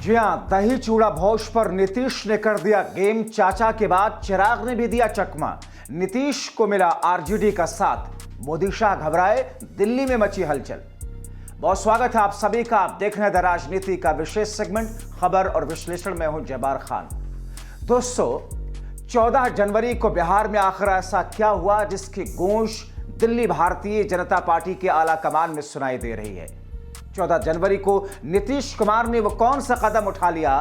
जी हां, दही चूड़ा भोज पर नीतीश ने कर दिया गेम। चाचा के बाद चिराग ने भी दिया चकमा। नीतीश को मिला आरजेडी का साथ। मोदी शाह घबराए, दिल्ली में मची हलचल। बहुत स्वागत है आप सभी का। आप देख रहे हैं द राजनीति का विशेष सेगमेंट खबर और विश्लेषण में हूं जब्बार खान। दोस्तों, 14 जनवरी को बिहार में आखिर ऐसा क्या हुआ जिसकी गूंज दिल्ली भारतीय जनता पार्टी के आला कमान में सुनाई दे रही है। 14 जनवरी को नीतीश कुमार ने वो कौन सा कदम उठा लिया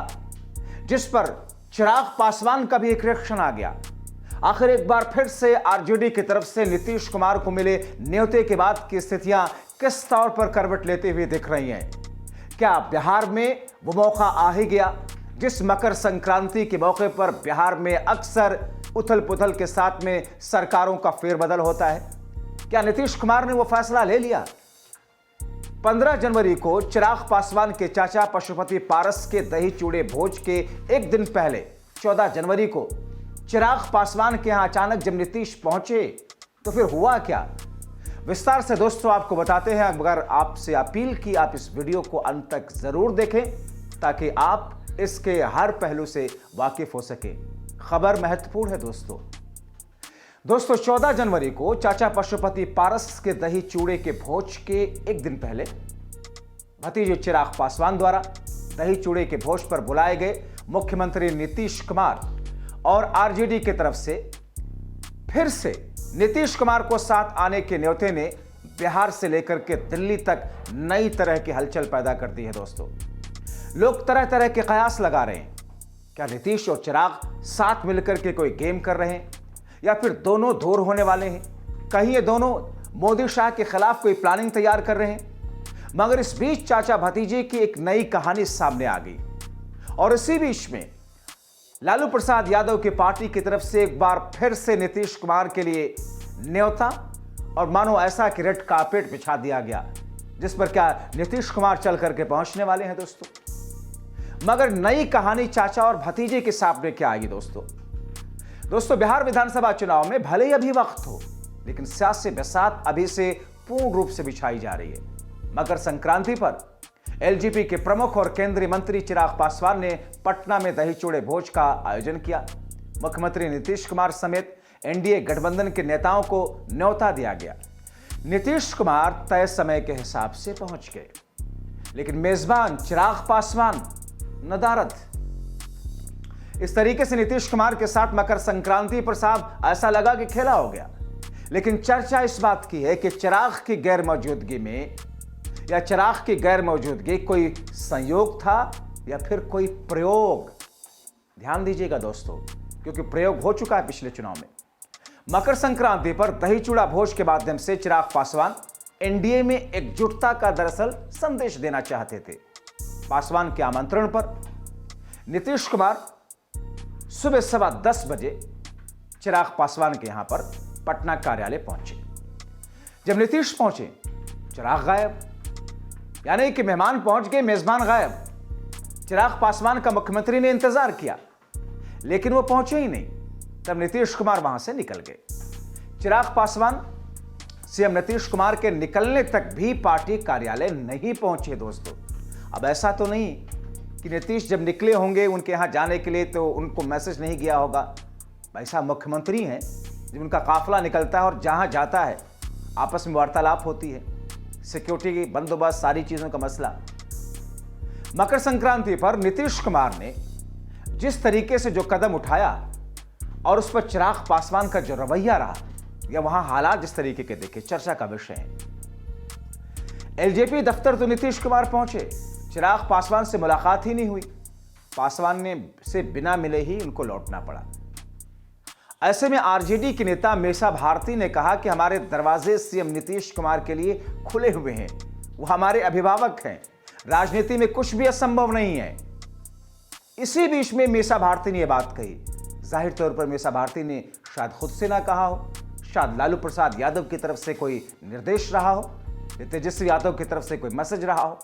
जिस पर चिराग पासवान का भी एक रिएक्शन आ गया। आखिर एक बार फिर से आरजेडी की तरफ से नीतीश कुमार को मिले न्योते के बाद की स्थितियां किस तौर पर करवट लेते हुए दिख रही हैं। क्या बिहार में वो मौका आ ही गया जिस मकर संक्रांति के मौके पर बिहार में अक्सर उथल पुथल के साथ में सरकारों का फेरबदल होता है? क्या नीतीश कुमार ने वो फैसला ले लिया? 15 जनवरी को चिराग पासवान के चाचा पशुपति पारस के दही चूड़े भोज के एक दिन पहले 14 जनवरी को चिराग पासवान के यहां अचानक जब नीतीश पहुंचे तो फिर हुआ क्या, विस्तार से दोस्तों आपको बताते हैं। मगर आपसे अपील की आप इस वीडियो को अंत तक जरूर देखें ताकि आप इसके हर पहलू से वाकिफ हो सके। खबर महत्वपूर्ण है दोस्तों। 14 जनवरी को चाचा पशुपति पारस के दही चूड़े के भोज के एक दिन पहले भतीजे चिराग पासवान द्वारा दही चूड़े के भोज पर बुलाए गए मुख्यमंत्री नीतीश कुमार और आरजेडी की तरफ से फिर से नीतीश कुमार को साथ आने के न्योते ने बिहार से लेकर के दिल्ली तक नई तरह की हलचल पैदा कर दी है। दोस्तों, लोग तरह तरह के कयास लगा रहे हैं। क्या नीतीश और चिराग साथ मिलकर के कोई गेम कर रहे हैं या फिर दोनों दूर होने वाले हैं? कहीं ये दोनों मोदी शाह के खिलाफ कोई प्लानिंग तैयार कर रहे हैं? मगर इस बीच चाचा भतीजे की एक नई कहानी सामने आ गई और इसी बीच में लालू प्रसाद यादव की पार्टी की तरफ से एक बार फिर से नीतीश कुमार के लिए न्योता और मानो ऐसा कि रेड कार्पेट बिछा दिया गया जिस पर क्या नीतीश कुमार चल करके पहुंचने वाले हैं। मगर नई कहानी चाचा और भतीजे के सामने क्या आएगी दोस्तों, बिहार विधानसभा चुनाव में भले ही अभी वक्त हो लेकिन सियासी बिसात अभी से पूर्ण रूप से बिछाई जा रही है। मकर संक्रांति पर एलजेपी के प्रमुख और केंद्रीय मंत्री चिराग पासवान ने पटना में दही चूड़े भोज का आयोजन किया। मुख्यमंत्री नीतीश कुमार समेत एनडीए गठबंधन के नेताओं को न्योता दिया गया। नीतीश कुमार तय समय के हिसाब से पहुंच गए लेकिन मेजबान चिराग पासवान नदारद। इस तरीके से नीतीश कुमार के साथ मकर संक्रांति पर साहब ऐसा लगा कि खेला हो गया। लेकिन चर्चा इस बात की है कि चिराग की गैर मौजूदगी में या चिराग की गैर मौजूदगी कोई संयोग था या फिर कोई प्रयोग। ध्यान दीजिएगा दोस्तों, क्योंकि प्रयोग हो चुका है पिछले चुनाव में। मकर संक्रांति पर दही चूड़ा भोज के माध्यम से चिराग पासवान एनडीए में एकजुटता का दरअसल संदेश देना चाहते थे। पासवान के आमंत्रण पर नीतीश कुमार सुबह 10:15 बजे चिराग पासवान के यहां पर पटना कार्यालय पहुंचे। जब नीतीश पहुंचे, चिराग गायब, यानी कि मेहमान पहुंच गए, मेजबान गायब। चिराग पासवान का मुख्यमंत्री ने इंतजार किया लेकिन वो पहुंचे ही नहीं। तब नीतीश कुमार वहां से निकल गए। चिराग पासवान सीएम नीतीश कुमार के निकलने तक भी पार्टी कार्यालय नहीं पहुंचे। दोस्तों, अब ऐसा तो नहीं कि नीतीश जब निकले होंगे उनके यहां जाने के लिए तो उनको मैसेज नहीं गया होगा। भाई साहब मुख्यमंत्री हैं, जब उनका काफिला निकलता है और जहां जाता है आपस में वार्तालाप होती है, सिक्योरिटी की बंदोबस्त, सारी चीजों का मसला। मकर संक्रांति पर नीतीश कुमार ने जिस तरीके से जो कदम उठाया और उस पर चिराग पासवान का जो रवैया रहा या वहां हालात जिस तरीके के देखे, चर्चा का विषय है। एलजेपी दफ्तर तो नीतीश कुमार पहुंचे, चिराग पासवान से मुलाकात ही नहीं हुई। पासवान ने से बिना मिले ही उनको लौटना पड़ा। ऐसे में आरजेडी के नेता मीसा भारती ने कहा कि हमारे दरवाजे सीएम नीतीश कुमार के लिए खुले हुए हैं, वो हमारे अभिभावक हैं, राजनीति में कुछ भी असंभव नहीं है। इसी बीच में मीसा भारती ने यह बात कही। जाहिर तौर पर मीसा भारती ने शायद खुद से ना कहा हो, शायद लालू प्रसाद यादव की तरफ से कोई निर्देश रहा हो, तेजस्वी यादव की तरफ से कोई मैसेज रहा हो।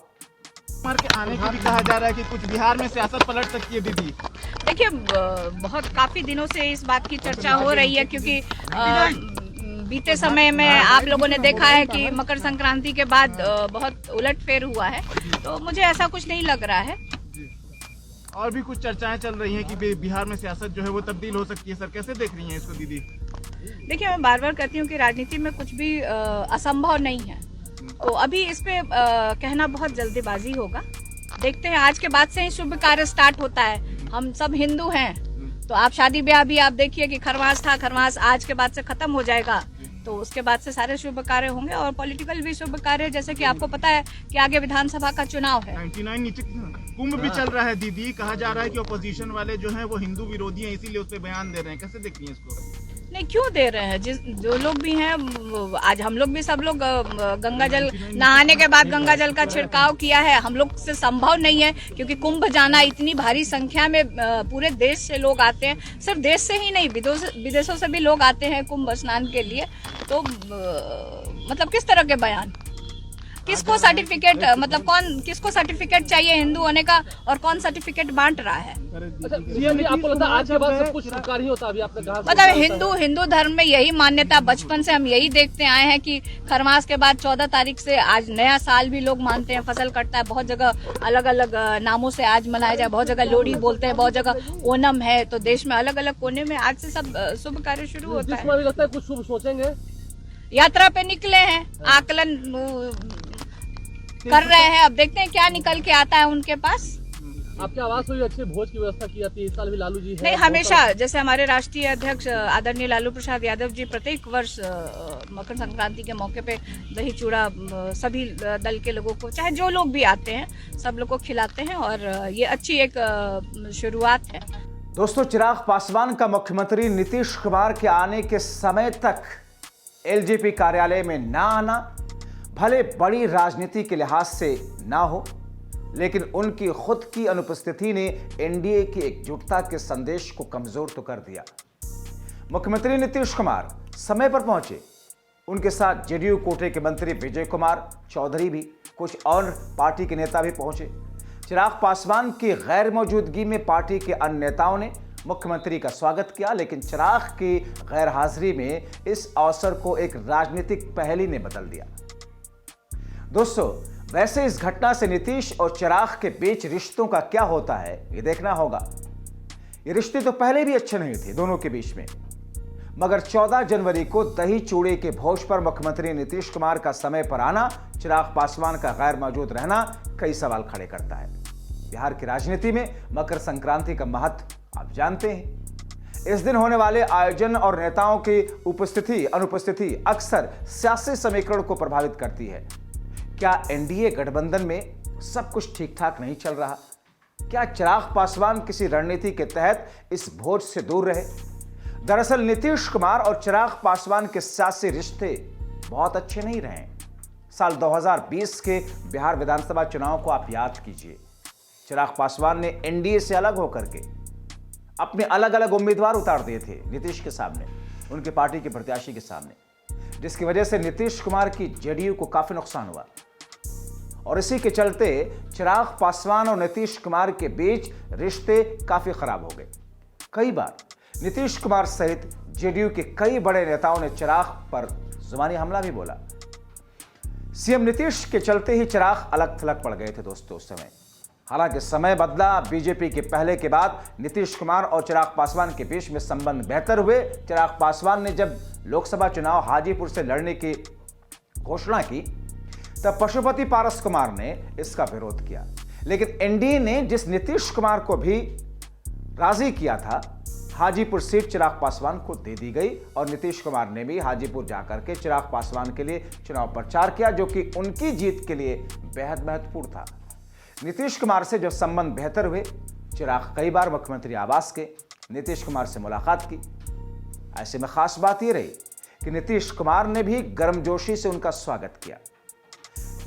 कुमार के आने की भी कहा जा रहा है कि कुछ बिहार में सियासत पलट सकती है दीदी। देखिए, बहुत काफी दिनों से इस बात की चर्चा हो रही है क्योंकि बीते समय में आप लोगों ने देखा है कि मकर संक्रांति के बाद बहुत उलटफेर हुआ है, तो मुझे ऐसा कुछ नहीं लग रहा है। और भी कुछ चर्चाएं चल रही हैं कि बिहार में सियासत जो है वो तब्दील हो सकती है। सर कैसे देख रही हैं इसको दीदी? देखिए, मैं बार बार कहती हूँ कि राजनीति में कुछ भी असंभव नहीं है। तो अभी इस पे कहना बहुत जल्दीबाजी होगा। देखते हैं, आज के बाद से ही शुभ कार्य स्टार्ट होता है। हम सब हिंदू हैं, तो आप शादी ब्याह भी आप देखिए कि खरवास था, खरवास आज के बाद से खत्म हो जाएगा। तो उसके बाद से सारे शुभ कार्य होंगे और पॉलिटिकल भी शुभ कार्य, जैसे कि आपको पता है कि आगे विधानसभा का चुनाव है। 99 नीचे कुंभ भी चल रहा है दीदी। कहा जा रहा है कि ओपोजिशन वाले जो हैं वो हिंदू विरोधी हैं, इसीलिए उस पर बयान दे रहे हैं। कैसे देखती हैं इसको? नहीं, क्यों दे रहे हैं? जो लोग भी हैं, आज हम लोग भी सब लोग गंगा जल नहाने के बाद गंगा जल का छिड़काव किया है। हम लोग से संभव नहीं है, क्योंकि कुंभ जाना, इतनी भारी संख्या में पूरे देश से लोग आते हैं। सिर्फ देश से ही नहीं, विदेशों से भी लोग आते हैं कुंभ स्नान के लिए। तो मतलब किस तरह के बयान? किसको सर्टिफिकेट, मतलब कौन, किसको सर्टिफिकेट चाहिए हिंदू होने का, और कौन सर्टिफिकेट बांट रहा है? अच्छा, सीएम जी, आपको लगता है आज के बाद सब कुछ सरकारी होता? अभी आपने कहा मतलब हिंदू धर्म में यही मान्यता, बचपन से हम यही देखते आए हैं कि खरमास के बाद 14 तारीख से आज नया साल भी लोग मानते हैं, फसल कटता है। बहुत जगह अलग अलग नामों से आज मनाया जाए, बहुत जगह लोहड़ी बोलते हैं, बहुत जगह ओणम है। तो देश में अलग अलग कोने में आज से सब शुभ कार्य शुरू होता है। जिसमें लगता है कुछ शुभ सोचेंगे। यात्रा पे निकले हैं, आकलन कर रहे हैं, अब देखते हैं क्या निकल के आता है उनके पास। आपकी आवाज हुई, अच्छे भोज की व्यवस्था की जाती है। इस साल भी लालू जी है। नहीं, हमेशा, जैसे हमारे राष्ट्रीय अध्यक्ष आदरणीय लालू प्रसाद यादव जी प्रत्येक वर्ष मकर संक्रांति के मौके पे दही चूड़ा सभी दल के लोगों को, चाहे जो लोग भी आते हैं, सब लोग को खिलाते हैं, और ये अच्छी एक शुरुआत है। दोस्तों, चिराग पासवान का मुख्यमंत्री नीतीश कुमार के आने के समय तक एलजेपी कार्यालय में ना आना भले बड़ी राजनीति के लिहाज से ना हो, लेकिन उनकी खुद की अनुपस्थिति ने एनडीए की एकजुटता के संदेश को कमजोर तो कर दिया। मुख्यमंत्री नीतीश कुमार समय पर पहुंचे, उनके साथ जेडीयू कोटे के मंत्री विजय कुमार चौधरी भी, कुछ और पार्टी के नेता भी पहुंचे। चिराग पासवान की गैर मौजूदगी में पार्टी के अन्य नेताओं ने मुख्यमंत्री का स्वागत किया, लेकिन चिराग की गैर हाजिरी में इस अवसर को एक राजनीतिक पहेली ने बदल दिया। दोस्तों, वैसे इस घटना से नीतीश और चिराग के बीच रिश्तों का क्या होता है, ये देखना होगा। ये रिश्ते तो पहले भी अच्छे नहीं थे दोनों के बीच में, मगर 14 जनवरी को दही चूड़े के भोज पर मुख्यमंत्री नीतीश कुमार का समय पर आना, चिराग पासवान का गैर मौजूद रहना कई सवाल खड़े करता है। बिहार की राजनीति में मकर संक्रांति का महत्व आप जानते हैं। इस दिन होने वाले आयोजन और नेताओं की उपस्थिति अनुपस्थिति अक्सर सियासी समीकरण को प्रभावित करती है। क्या एनडीए गठबंधन में सब कुछ ठीक ठाक नहीं चल रहा? क्या चिराग पासवान किसी रणनीति के तहत इस भोज से दूर रहे? दरअसल नीतीश कुमार और चिराग पासवान के सियासी रिश्ते बहुत अच्छे नहीं रहे। साल 2020 के बिहार विधानसभा चुनाव को आप याद कीजिए। चिराग पासवान ने एनडीए से अलग होकर के अपने अलग अलग उम्मीदवार उतार दिए थे नीतीश के सामने, उनके पार्टी के प्रत्याशी के सामने, जिसकी वजह से नीतीश कुमार की जेडीयू को काफी नुकसान हुआ। और इसी के चलते चिराग पासवान और नीतीश कुमार के बीच रिश्ते काफी खराब हो गए। कई बार नीतीश कुमार सहित जेडीयू के कई बड़े नेताओं ने चिराग पर जुबानी हमला भी बोला। सीएम नीतीश के चलते ही चिराग अलग थलग पड़ गए थे दोस्तों उस समय। हालांकि समय बदला, बीजेपी के पहले के बाद नीतीश कुमार और चिराग पासवान के बीच में संबंध बेहतर हुए। चिराग पासवान ने जब लोकसभा चुनाव हाजीपुर से लड़ने की घोषणा की, तब पशुपति पारस कुमार ने इसका विरोध किया, लेकिन एनडीए ने जिस नीतीश कुमार को भी राजी किया था, हाजीपुर सीट चिराग पासवान को दे दी गई और नीतीश कुमार ने भी हाजीपुर जाकर के चिराग पासवान के लिए चुनाव प्रचार किया, जो कि उनकी जीत के लिए बेहद महत्वपूर्ण था। नीतीश कुमार से जब संबंध बेहतर हुए, चिराग कई बार मुख्यमंत्री आवास के नीतीश कुमार से मुलाकात की। ऐसे में खास बात यह रही कि नीतीश कुमार ने भी गर्मजोशी से उनका स्वागत किया।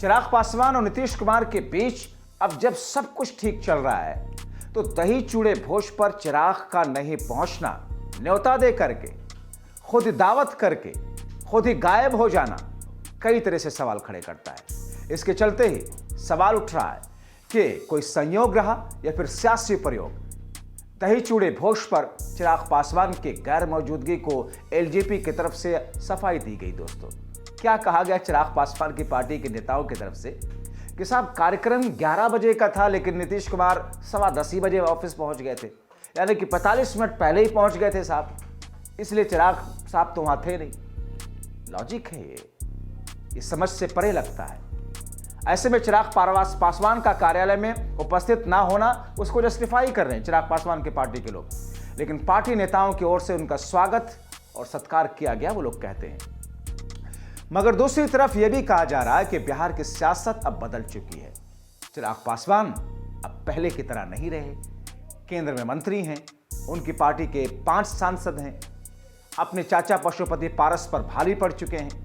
चिराग पासवान और नीतीश कुमार के बीच अब जब सब कुछ ठीक चल रहा है, तो दही चूड़े भोज पर चिराग का नहीं पहुंचना, न्योता दे करके, खुद दावत करके, खुद ही गायब हो जाना कई तरह से सवाल खड़े करता है। इसके चलते ही सवाल उठ रहा है कि कोई संयोग रहा या फिर सियासी प्रयोग। दही चूड़े भोज पर चिराग पासवान के गैर मौजूदगी को एलजेपी की तरफ से सफाई दी गई। दोस्तों, क्या कहा गया चिराग पासवान की पार्टी के नेताओं की तरफ से कि साहब कार्यक्रम 11 बजे का था, लेकिन नीतीश कुमार 10:15 बजे ऑफिस पहुंच गए थे, यानी कि 45 मिनट पहले ही पहुंच गए थे साहब, इसलिए चिराग साहब तो वहां थे नहीं। लॉजिक है ये समझ से परे लगता है। ऐसे में चिराग पासवान का कार्यालय में उपस्थित ना होना उसको जस्टिफाई कर रहे हैं चिराग पासवान के पार्टी के लोग, लेकिन पार्टी नेताओं की ओर से उनका स्वागत और सत्कार किया गया, वो लोग कहते हैं। मगर दूसरी तरफ यह भी कहा जा रहा है कि बिहार की सियासत अब बदल चुकी है। चिराग पासवान अब पहले की तरह नहीं रहे, केंद्र में मंत्री हैं, उनकी पार्टी के 5 सांसद हैं, अपने चाचा पशुपति पारस पर भारी पड़ चुके हैं।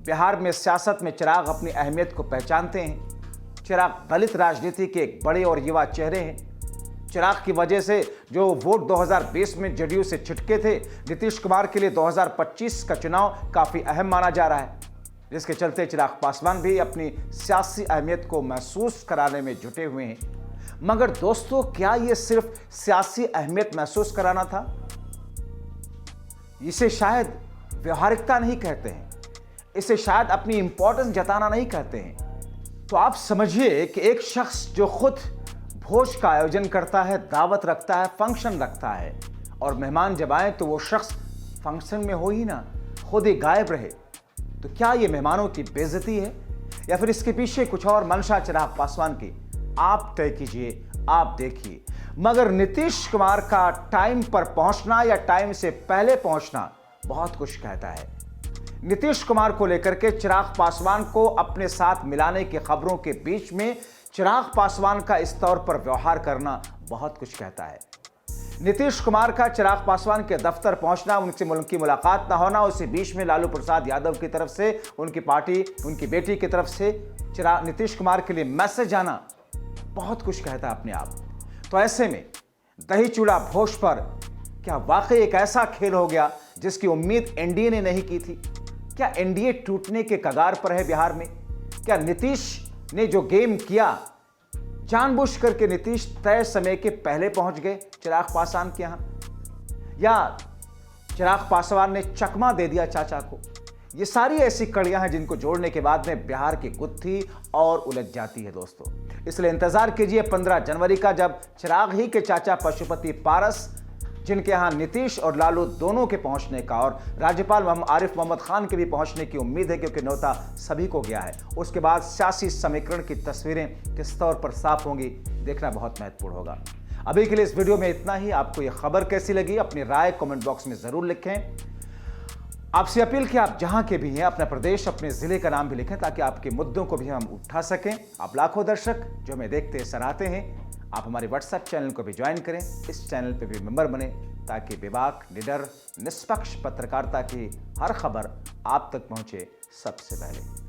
बिहार में सियासत में चिराग अपनी अहमियत को पहचानते हैं। चिराग दलित राजनीति के एक बड़े और युवा चेहरे हैं। चिराग की वजह से जो वोट 2020 में जदयू से छिटके थे, नीतीश कुमार के लिए 2025 का चुनाव काफी अहम माना जा रहा है, जिसके चलते चिराग पासवान भी अपनी सियासी अहमियत को महसूस कराने में जुटे हुए हैं। मगर दोस्तों, क्या यह सिर्फ सियासी अहमियत महसूस कराना था? इसे शायद व्यवहारिकता नहीं कहते हैं, इसे शायद अपनी इंपॉर्टेंस जताना नहीं कहते हैं। तो आप समझिए कि एक शख्स जो खुद भोज का आयोजन करता है, दावत रखता है, फंक्शन रखता है, और मेहमान जब आए तो वो शख्स फंक्शन में हो ही ना, खुद ही गायब रहे, तो क्या ये मेहमानों की बेइज्जती है या फिर इसके पीछे कुछ और मंशा चिराग पासवान की? आप तय कीजिए, आप देखिए। मगर नीतीश कुमार का टाइम पर पहुंचना या टाइम से पहले पहुंचना बहुत कुछ कहता है। नीतीश कुमार को लेकर के चिराग पासवान को अपने साथ मिलाने की खबरों के बीच में चिराग पासवान का इस तौर पर व्यवहार करना बहुत कुछ कहता है। नीतीश कुमार का चिराग पासवान के दफ्तर पहुंचना, उनकी मुलाकात ना होना, उसी बीच में लालू प्रसाद यादव की तरफ से, उनकी पार्टी, उनकी बेटी की तरफ से नीतीश कुमार के लिए मैसेज आना बहुत कुछ कहता है अपने आप। तो ऐसे में दही चूड़ा भोज पर क्या वाकई एक ऐसा खेल हो गया जिसकी उम्मीद एनडीए ने नहीं की थी? क्या एनडीए टूटने के कगार पर है बिहार में? क्या नीतीश ने जो गेम किया, जानबूझ करके नीतीश तय समय के पहले पहुंच गए चिराग पासवान के यहां, या चिराग पासवान ने चकमा दे दिया चाचा को? ये सारी ऐसी कड़ियां हैं जिनको जोड़ने के बाद में बिहार की गुत्थी और उलझ जाती है दोस्तों। इसलिए इंतजार कीजिए 15 जनवरी का, जब चिराग ही के चाचा पशुपति पारस, जिनके यहां नीतीश और लालू दोनों के पहुंचने का और राज्यपाल आरिफ मोहम्मद खान के भी पहुंचने की उम्मीद है, क्योंकि न्योता सभी को गया है। उसके बाद सियासी समीकरण की तस्वीरें किस तौर पर साफ होंगी, देखना बहुत महत्वपूर्ण होगा। अभी के लिए इस वीडियो में इतना ही। आपको यह खबर कैसी लगी, अपनी राय कमेंट बॉक्स में जरूर लिखें। आपसे अपील कि आप जहां के भी हैं, अपना प्रदेश, अपने जिले का नाम भी लिखें, ताकि आपके मुद्दों को भी हम उठा सकें। आप लाखों दर्शक जो हमें देखते सराहते हैं, आप हमारे व्हाट्सएप चैनल को भी ज्वाइन करें, इस चैनल पे भी मेंबर बने, ताकि बेबाक, निडर, निष्पक्ष पत्रकारिता की हर खबर आप तक पहुंचे सबसे पहले।